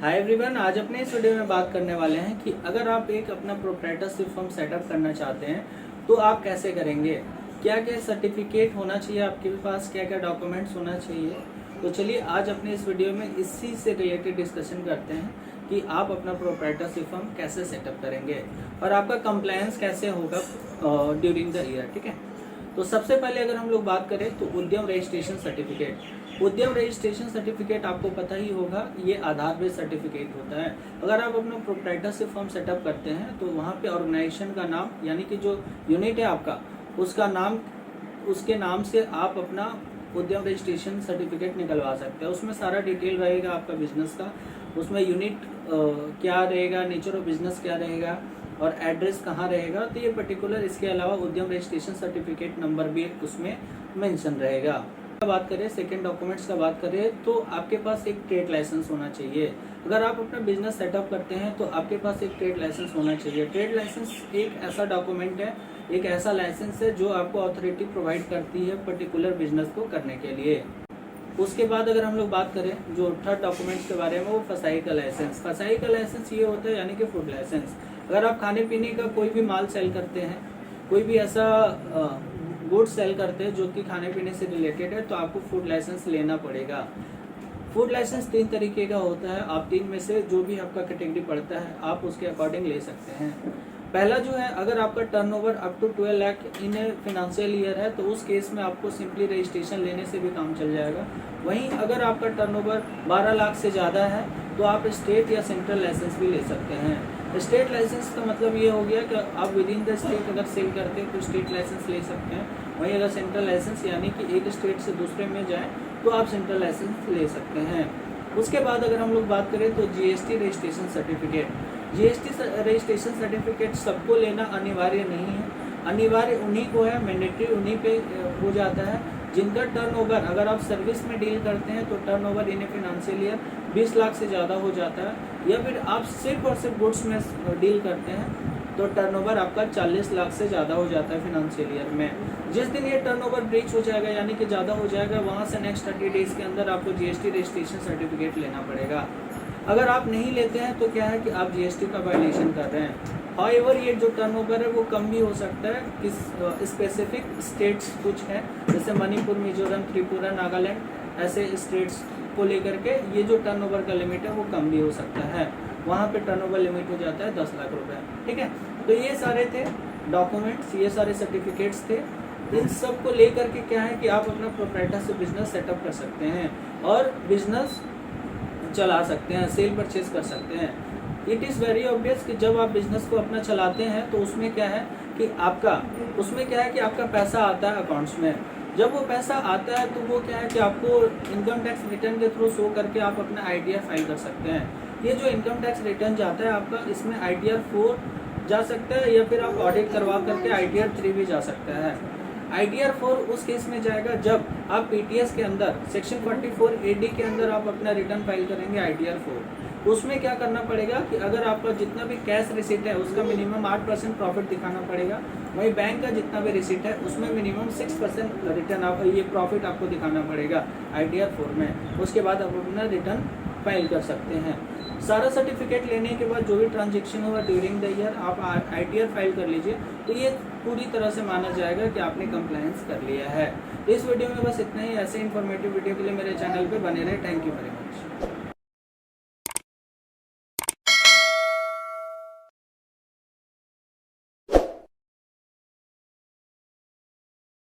Hi everyone, आज अपने इस वीडियो में बात करने वाले हैं कि अगर आप एक अपना प्रोप्राइटरशिप फर्म सेटअप करना चाहते हैं तो आप कैसे करेंगे, क्या क्या सर्टिफिकेट होना चाहिए आपके पास, क्या क्या डॉक्यूमेंट्स होना चाहिए। तो चलिए आज अपने इस वीडियो में इसी से रिलेटेड डिस्कशन करते हैं कि आप अपना प्रोप्राइटरशिप फर्म कैसे सेटअप करेंगे और आपका कंप्लायंस कैसे होगा ड्यूरिंग द ईयर। ठीक है, तो सबसे पहले अगर हम लोग बात करें तो उद्यम रजिस्ट्रेशन सर्टिफिकेट। उद्यम रजिस्ट्रेशन सर्टिफिकेट आपको पता ही होगा, ये आधार बेस्ड सर्टिफिकेट होता है। अगर आप अपना प्रोप्राइटरशिप फर्म सेटअप करते हैं तो वहाँ पे ऑर्गेनाइजेशन का नाम यानी कि जो यूनिट है आपका, उसका नाम, उसके नाम से आप अपना उद्यम रजिस्ट्रेशन सर्टिफिकेट निकलवा सकते हैं। उसमें सारा डिटेल रहेगा आपका बिजनेस का, उसमें यूनिट क्या रहेगा, नेचर ऑफ बिजनेस क्या रहेगा और एड्रेस कहाँ रहेगा। तो ये पर्टिकुलर, इसके अलावा उद्यम रजिस्ट्रेशन सर्टिफिकेट नंबर भी उसमें मेंशन रहेगा। बात करें सेकेंड डॉक्यूमेंट्स का बात करें तो आपके पास एक ट्रेड लाइसेंस होना चाहिए। अगर आप अपना बिजनेस सेटअप करते हैं तो आपके पास एक ट्रेड लाइसेंस होना चाहिए। ट्रेड लाइसेंस एक ऐसा डॉक्यूमेंट है, एक ऐसा लाइसेंस है जो आपको अथॉरिटी प्रोवाइड करती है पर्टिकुलर बिजनेस को करने के लिए। उसके बाद अगर हम लोग बात करें जो थर्ड डॉक्यूमेंट्स के बारे में, वो फसाई का लाइसेंस। फसाई का लाइसेंस ये होता है यानी कि फूड लाइसेंस। अगर आप खाने पीने का कोई भी माल सेल करते हैं, कोई भी ऐसा गुड सेल करते हैं जो कि खाने पीने से रिलेटेड है, तो आपको फूड लाइसेंस लेना पड़ेगा। फूड लाइसेंस 3 तरीके का होता है, आप 3 में से जो भी आपका कैटेगरी पड़ता है आप उसके अकॉर्डिंग ले सकते हैं। पहला जो है, अगर आपका turnover up to 12 lakh in financial year है तो उस केस में आपको सिंपली रजिस्ट्रेशन लेने से भी काम चल जाएगा। वहीं अगर आपका टर्नओवर 12 लाख से ज़्यादा है तो आप स्टेट या सेंट्रल लाइसेंस भी ले सकते हैं। स्टेट लाइसेंस का मतलब ये हो गया कि आप विद इन द स्टेट अगर सेल करते हैं तो स्टेट लाइसेंस ले सकते हैं। वहीं अगर सेंट्रल लाइसेंस यानी कि एक स्टेट से दूसरे में जाए तो आप सेंट्रल लाइसेंस ले सकते हैं। उसके बाद अगर हम लोग बात करें तो GST registration certificate. GST registration certificate सबको लेना अनिवार्य नहीं है, अनिवार्य उन्हीं को है, मैंडेटरी उन्हीं पे हो जाता है जिनका टर्नओवर, अगर आप सर्विस में डील करते हैं तो turnover in financial year 20 lakh से ज़्यादा हो जाता है, या फिर आप सिर्फ और सिर्फ गुड्स में डील करते हैं तो टर्नओवर आपका 40 लाख से ज़्यादा हो जाता है फाइनेंशियल ईयर में। जिस दिन ये टर्नओवर ब्रीच हो जाएगा यानी कि ज़्यादा हो जाएगा, वहाँ से नेक्स्ट 30 डेज़ के अंदर आपको जीएसटी रजिस्ट्रेशन सर्टिफिकेट लेना पड़ेगा। अगर आप नहीं लेते हैं तो क्या है कि आप जीएसटी का वायलेशन कर रहे हैं। हाउएवर ये जो टर्नओवर है वो कम भी हो सकता है, किस स्पेसिफिक स्टेट्स कुछ है जैसे मणिपुर, मिजोरम, त्रिपुरा, नागालैंड, ऐसे स्टेट्स को लेकर के ये जो टर्नओवर का लिमिट है वो कम भी हो सकता है। वहाँ पे टर्नओवर लिमिट हो जाता है 10 लाख रुपए। ठीक है, तो ये सारे थे डॉक्यूमेंट्स, ये सारे सर्टिफिकेट्स थे। इन सब को लेकर के क्या है कि आप अपना प्रोप्राइटरशिप बिजनेस सेटअप कर सकते हैं और बिजनेस चला सकते हैं, सेल परचेज कर सकते हैं। इट इज़ वेरी ऑब्वियस कि जब आप बिजनेस को अपना चलाते हैं तो उसमें क्या है कि आपका पैसा आता है अकाउंट्स में। जब वो पैसा आता है तो वो क्या है कि आपको इनकम टैक्स रिटर्न के थ्रू शो करके आप अपना आईटीआर फाइल कर सकते हैं। ये जो इनकम टैक्स रिटर्न जाता है आपका, इसमें आईटीआर 4 जा सकता है या फिर आप ऑडिट करवा करके आईटीआर 3 भी जा सकता है। आईटीआर 4 उस केस में जाएगा जब आप पीटीएस के अंदर सेक्शन 44 एडी के अंदर आप अपना रिटर्न फाइल करेंगे आईटीआर 4। उसमें क्या करना पड़ेगा कि अगर आपका जितना भी कैश रिसीट है उसका मिनिमम 8% प्रॉफिट दिखाना पड़ेगा। वहीं बैंक का जितना भी रिसीट है उसमें मिनिमम 6% रिटर्न आप ये प्रॉफिट आपको दिखाना पड़ेगा आईटीआर 4 में। उसके बाद आप अपना रिटर्न फाइल कर सकते हैं। सारा सर्टिफिकेट लेने के बाद जो भी ट्रांजेक्शन होगा ड्यूरिंग द ईयर आप आईटीआर फाइल कर लीजिए, तो ये पूरी तरह से माना जाएगा कि आपने कंप्लायंस कर लिया है। इस वीडियो में बस इतना ही। ऐसे इन्फॉर्मेटिव वीडियो के लिए मेरे चैनल पे बने रहे। Thank you very much.